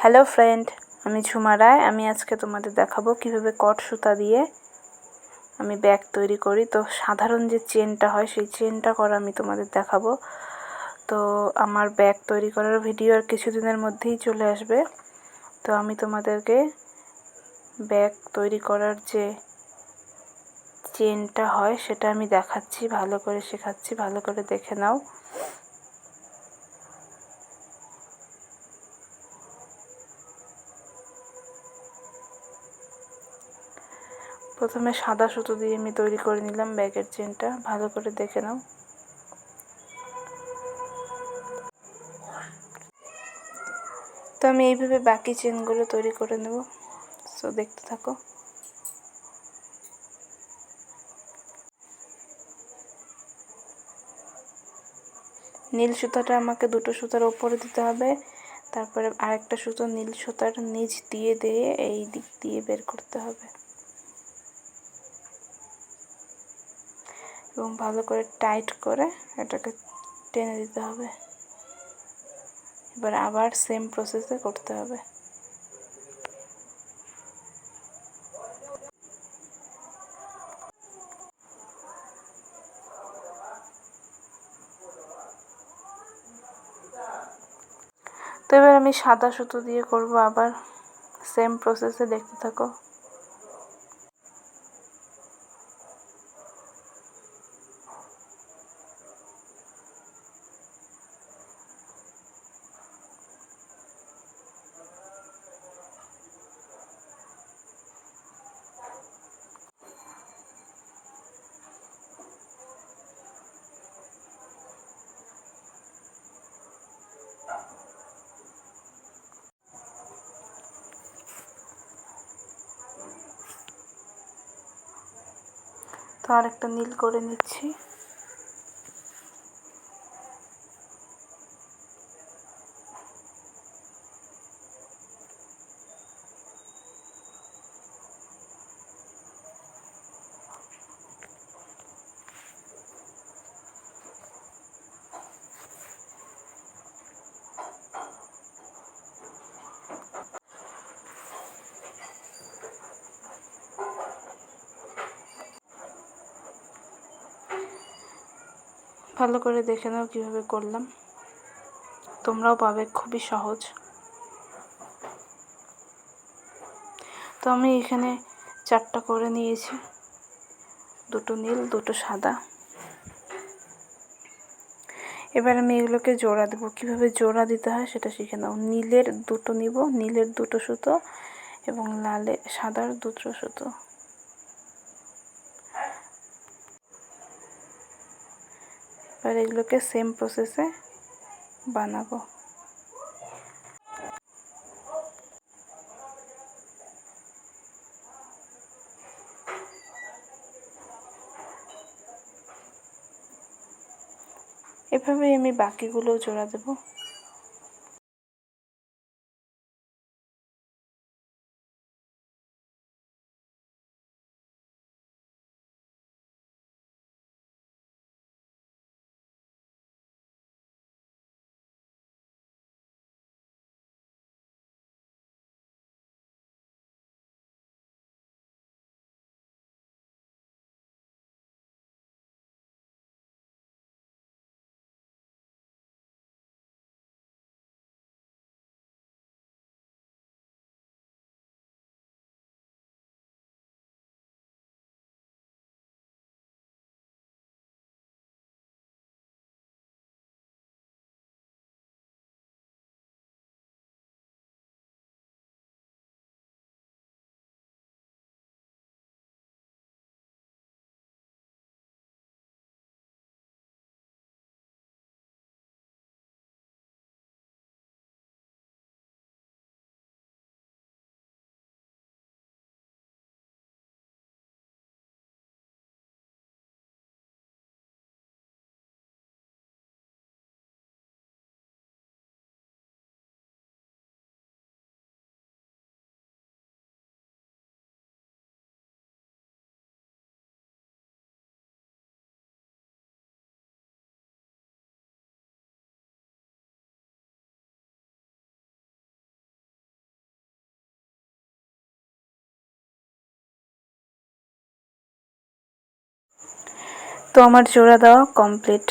Hello friend, আমি ঝুমা রায়। আমি আজকে তোমাদের দেখাবো কিভাবে কট সুতা দিয়ে আমি ব্যাগ তৈরি করি। তো সাধারণ যে চেনটা হয় সেই চেনটা করা আমি তোমাদের দেখাবো। তো আমার ব্যাগ তৈরি করার ভিডিও আর কিছুদিনের মধ্যেই চলে আসবে। তো আমি তোমাদেরকে ব্যাগ তৈরি করার যে চেনটা হয় সেটা আমি দেখাচ্ছি, ভালো করে শেখাচ্ছি, ভালো করে দেখে নাও। প্রথমে সাদা সুতো দিয়ে আমি তৈরি করে নিলাম ব্যাগের চেনটা, ভালো করে দেখে নাও। তো আমি এইভাবে বাকি চেনগুলো তৈরি করে নেব। সো দেখতে থাকো। নীল সুতাটা আমাকে দুটো সুতার ওপরে দিতে হবে, তারপরে আরেকটা সুতো নীল সুতার নিচ দিয়ে দিয়ে এই দিক দিয়ে বের করতে হবে এবং ভালো করে টাইট করে এটাকে টেনে দিতে হবে। এবার আবার সেম প্রসেসে করতে হবে। তো এবার আমি সাদা সুতো দিয়ে করব, আবার সেম প্রসেসে দেখতে থাকো। তো আরেকটা নীল করে নিচ্ছি। ভালো করে দেখে নাও কীভাবে করলাম, তোমরাও পাবে, খুবই সহজ। তো আমি এখানে 4টা করে নিয়েছি, দুটো নীল দুটো সাদা। এবার আমি এগুলোকে জোড়া দেবো। কীভাবে জোড়া দিতে হয় সেটা শিখে নাও। নীলের দুটো নিব, নীলের দুটো সুতো এবং সাদার দুটো সুতো। এবার এগুলোকে সেম প্রসেসে বানাবো। এভাবেই আমি বাকিগুলোও জোড়া দেবো। তো আমার জোড়া দেওয়া কমপ্লিট।